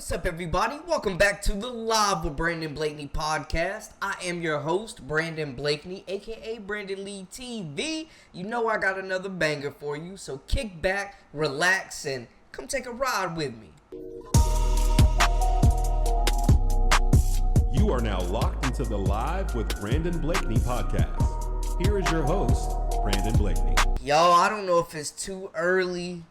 What's up, everybody? Welcome back to the Live with Brandon Blakeney podcast. I am your host, Brandon Blakeney, aka Brandon Lee TV. You know I got another banger for you, so kick back, relax, and come take a ride with me. You are now locked into the Live with Brandon Blakeney podcast. Here is your host, Brandon Blakeney. Yo, I don't know if it's too early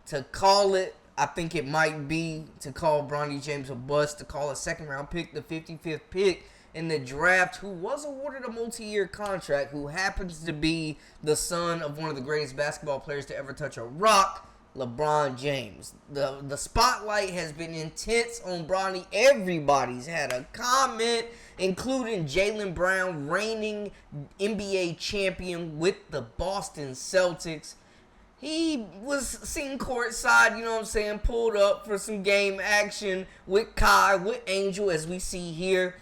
to call it. I think it might be to call Bronny James a bust, to call a second-round pick, the 55th pick in the draft, who was awarded a multi-year contract, who happens to be the son of one of the greatest basketball players to ever touch a rock, Lebron James. The spotlight has been intense on Bronny. Everybody's had a comment, including Jaylen Brown, reigning NBA champion with the Boston Celtics. He was seen courtside, you know what I'm saying, pulled up for some game action with Kai, with Angel, as we see here,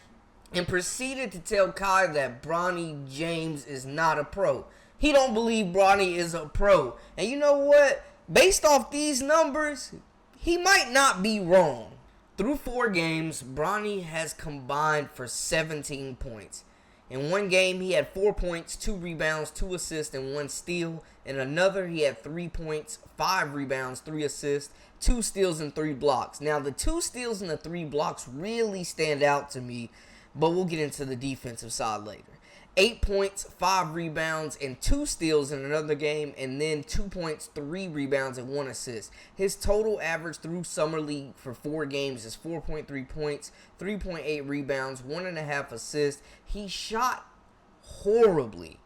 and proceeded to tell Kai that Bronny James is not a pro. He don't believe Bronny is a pro. And you know what? Based off these numbers, he might not be wrong. Through 4 games, Bronny has combined for 17 points. In one game, he had 4 points, 2 rebounds, 2 assists, and 1 steal. In another, he had 3 points, 5 rebounds, 3 assists, 2 steals, and 3 blocks. Now, the 2 steals and the 3 blocks really stand out to me, but we'll get into the defensive side later. 8 points, 5 rebounds, and 2 steals in another game, and then 2 points, 3 rebounds, and 1 assist. His total average through Summer League for 4 games is 4.3 points, 3.8 rebounds, 1.5 assists. He shot horribly,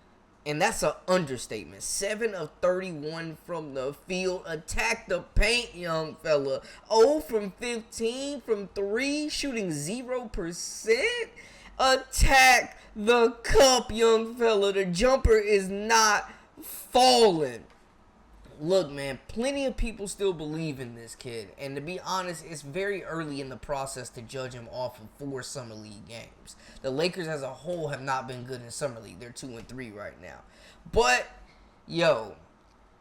and that's an understatement. 7 of 31 from the field. Attack the paint, young fella. 0 from 15 from 3, shooting 0%. Attack the cup, young fella. The jumper is not falling. Look, man, plenty of people still believe in this kid. And to be honest, it's very early in the process to judge him off of 4 Summer League games. The Lakers as a whole have not been good in Summer League. They're 2-3 right now. But, yo,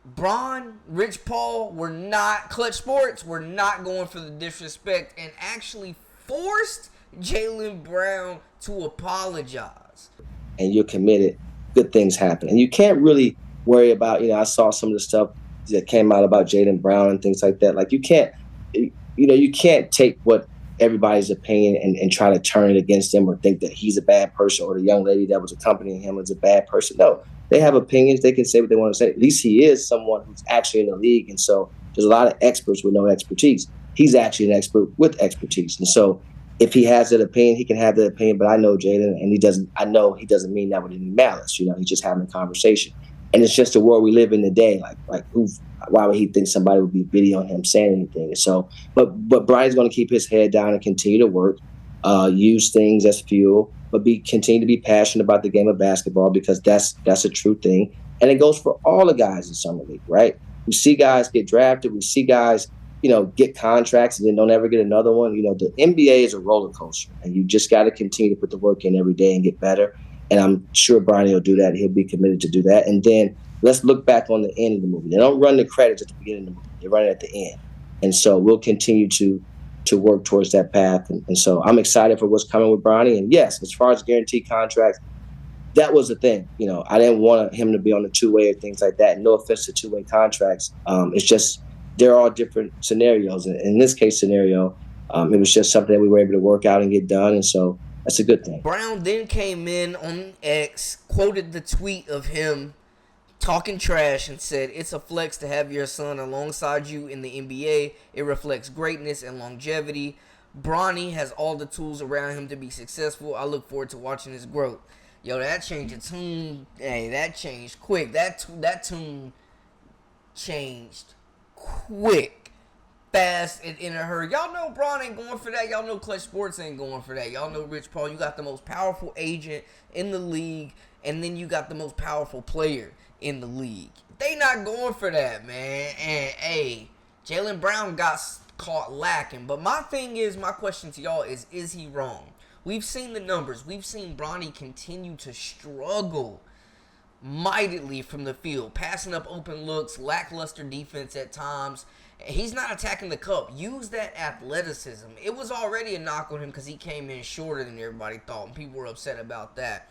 Bron, Rich Paul were not, Clutch Sports were not going for the disrespect and actually forced Jaylen Brown to apologize. And you're committed, good things happen. And you can't really worry about, I saw some of the stuff that came out about Jaylen Brown and things like that. Like you can't take what everybody's opinion and try to turn it against him or think that he's a bad person or the young lady that was accompanying him is a bad person. No, they have opinions. They can say what they want to say. At least he is someone who's actually in the league. And so there's a lot of experts with no expertise. He's actually an expert with expertise. And so if he has that opinion, he can have that opinion. But I know Jaylen, and I know he doesn't mean that with any malice. He's just having a conversation. And it's just the world we live in today. Why would he think somebody would be videoing him saying anything? And so, but Brian's going to keep his head down and continue to work, use things as fuel, but continue to be passionate about the game of basketball because that's a true thing. And it goes for all the guys in Summer League, right? We see guys get drafted. We see guys, get contracts and then don't ever get another one. The NBA is a roller coaster, and you just got to continue to put the work in every day and get better. And I'm sure Bronny will do that. He'll be committed to do that. And then let's look back on the end of the movie. They don't run the credits at the beginning of the movie. They run it at the end. And so we'll continue to work towards that path. And so I'm excited for what's coming with Bronny. And yes, as far as guaranteed contracts, that was the thing. I didn't want him to be on the two-way or things like that. No offense to two-way contracts. It's just they're all different scenarios. And in this case scenario, it was just something that we were able to work out and get done. And so that's a good thing. Brown then came in on X, quoted the tweet of him talking trash and said, "It's a flex to have your son alongside you in the NBA. It reflects greatness and longevity. Bronny has all the tools around him to be successful. I look forward to watching his growth." Yo, that changed the tune. Hey, that changed quick. That tune changed quick. Fast and in a hurry. Y'all know Bron ain't going for that. Y'all know Clutch Sports ain't going for that. Y'all know Rich Paul. You got the most powerful agent in the league, and then you got the most powerful player in the league. They not going for that, man. And hey, Jaylen Brown got caught lacking. But my question to y'all is he wrong? We've seen the numbers. We've seen Bronny continue to struggle mightily from the field, passing up open looks, lackluster defense at times. He's not attacking the cup. Use that athleticism. It was already a knock on him because he came in shorter than everybody thought, and people were upset about that.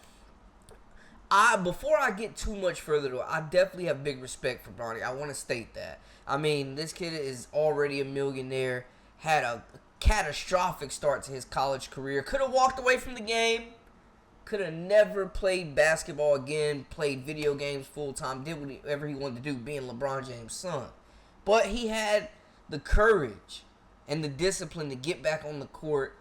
Before I get too much further, though, I definitely have big respect for Bronny. I want to state that. I mean, this kid is already a millionaire, had a catastrophic start to his college career, could have walked away from the game, could have never played basketball again, played video games full-time, did whatever he wanted to do, being LeBron James' son. But he had the courage and the discipline to get back on the court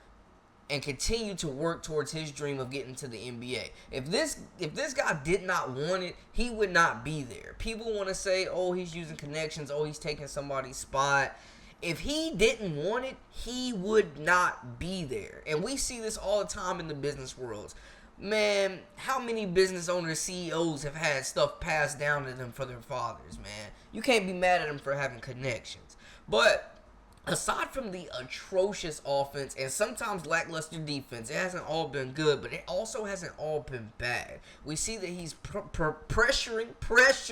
and continue to work towards his dream of getting to the NBA. If this guy did not want it, he would not be there. People want to say, oh, he's using connections, oh, he's taking somebody's spot. If he didn't want it, he would not be there. And we see this all the time in the business world. Man, how many business owners, CEOs have had stuff passed down to them for their fathers, man? You can't be mad at them for having connections. But aside from the atrocious offense and sometimes lackluster defense, it hasn't all been good, but it also hasn't all been bad. We see that he's pressuring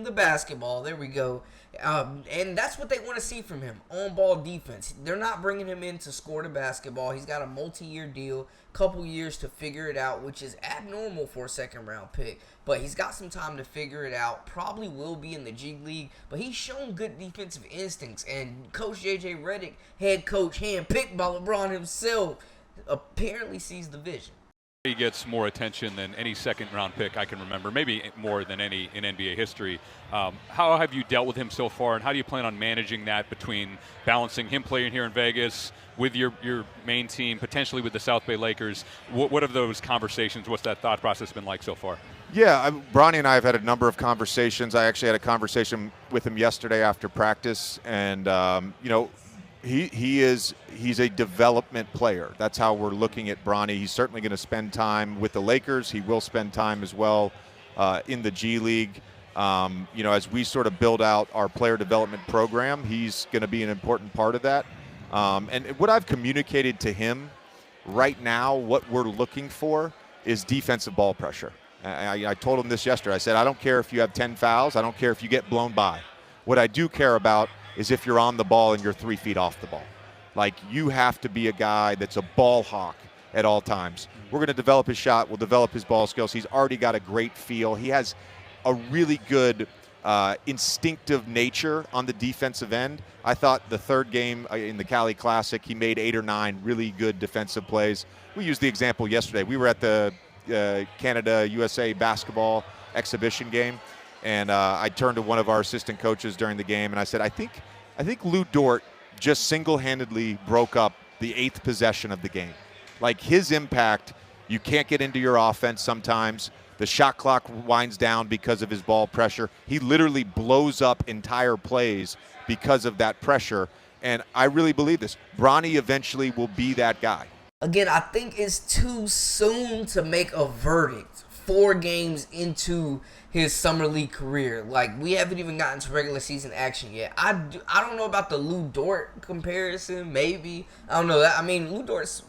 the basketball. There we go. And that's what they want to see from him, on-ball defense. They're not bringing him in to score the basketball. He's got a multi-year deal, couple years to figure it out, which is abnormal for a second-round pick. But he's got some time to figure it out. Probably will be in the G League, but he's shown good defensive instincts. And Coach J.J. Reddick, head coach, handpicked by LeBron himself, apparently sees the vision. He gets more attention than any second-round pick I can remember, maybe more than any in NBA history. How have you dealt with him so far, and how do you plan on managing that between balancing him playing here in Vegas with your main team, potentially with the South Bay Lakers? What have those conversations, what's that thought process been like so far? Yeah, Bronny and I have had a number of conversations. I actually had a conversation with him yesterday after practice, and he's a development player. That's how we're looking at Bronny. He's certainly going to spend time with the Lakers. He will spend time as well in the G League. As we sort of build out our player development program, he's going to be an important part of that. And what I've communicated to him right now, what we're looking for is defensive ball pressure. I told him this yesterday. I said, I don't care if you have 10 fouls. I don't care if you get blown by. What I do care about is if you're on the ball and you're 3 feet off the ball. Like, you have to be a guy that's a ball hawk at all times. We're going to develop his shot. We'll develop his ball skills. He's already got a great feel. He has a really good instinctive nature on the defensive end. I thought the third game in the Cali Classic, he made 8 or 9 really good defensive plays. We used the example yesterday. We were at the Canada-USA basketball exhibition game, and I turned to one of our assistant coaches during the game, and I said, I think Lou Dort just single-handedly broke up the 8th possession of the game. Like, his impact, you can't get into your offense sometimes. The shot clock winds down because of his ball pressure. He literally blows up entire plays because of that pressure, and I really believe this. Bronny eventually will be that guy. Again, I think it's too soon to make a verdict 4 games into his summer league career. Like, we haven't even gotten to regular season action yet. I don't know about the Lou Dort comparison, maybe. I don't know. I mean, Lou Dort's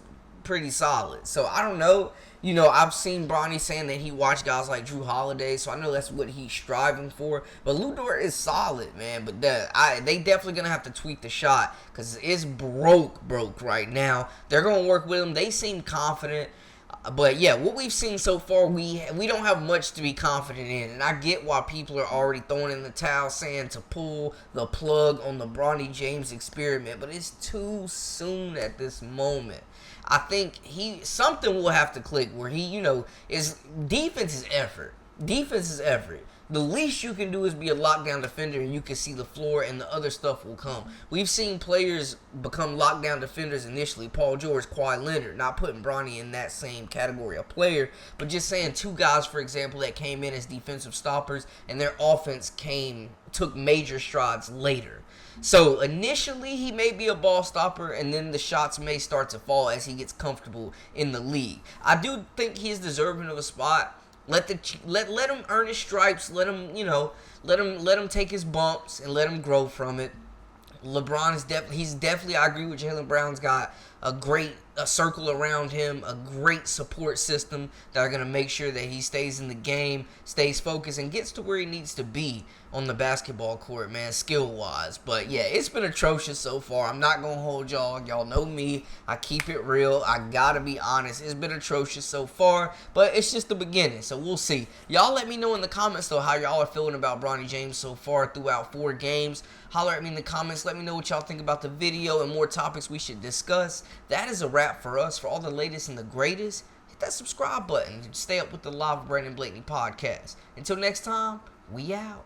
pretty solid, so I don't know. I've seen Bronny saying that he watched guys like Drew Holiday, so I know that's what he's striving for. But Lou Dort is solid, man. But they definitely going to have to tweak the shot because it's broke right now. They're going to work with him. They seem confident. But, yeah, what we've seen so far, we don't have much to be confident in. And I get why people are already throwing in the towel saying to pull the plug on the Bronny James experiment. But it's too soon at this moment. I think something will have to click where is defense is effort. Defense is effort. The least you can do is be a lockdown defender and you can see the floor and the other stuff will come. We've seen players become lockdown defenders initially. Paul George, Kawhi Leonard, not putting Bronny in that same category of player, but just saying 2 guys, for example, that came in as defensive stoppers and their offense took major strides later. So initially he may be a ball stopper, and then the shots may start to fall as he gets comfortable in the league. I do think he's deserving of a spot. Let him earn his stripes. Let him take his bumps and let him grow from it. LeBron is definitely. I agree with Jaylen Brown's got a circle around him, a great support system that are going to make sure that he stays in the game, stays focused, and gets to where he needs to be on the basketball court, man, skill-wise. But, yeah, it's been atrocious so far. I'm not going to hold y'all. Y'all know me. I keep it real. I got to be honest. It's been atrocious so far, but it's just the beginning, so we'll see. Y'all let me know in the comments, though, how y'all are feeling about Bronny James so far throughout 4 games. Holler at me in the comments. Let me know what y'all think about the video and more topics we should discuss. That is a wrap for us. For all the latest and the greatest, hit that subscribe button and stay up with the live Brandon Blakeney podcast. Until next time, we out.